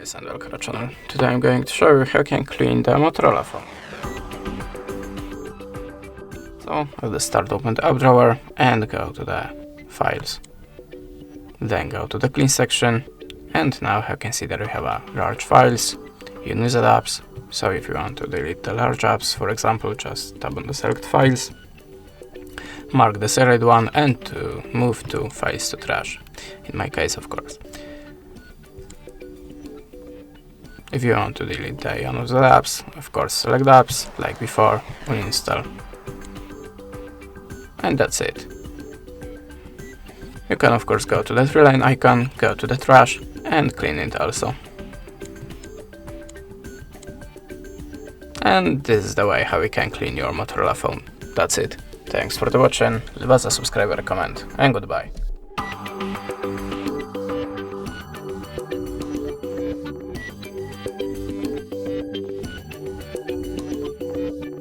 guys and welcome to the channel. Today I'm going to show you how you can clean the Motorola phone. So at the start, open the app drawer and go to the files. Then go to the clean section, and now you can see that we have large files, unused apps. So if you want to delete the large apps, for example, just tap on the select files, mark the selected one, and to move to files to trash, in my case of course. If you want to delete the unused apps, of course select apps like before, uninstall, and that's it. You can of course go to the three line icon, go to the trash and clean it also. And this is the way how you can clean your Motorola phone. That's it. Thanks for the watching, leave us a subscribe or a comment, and goodbye.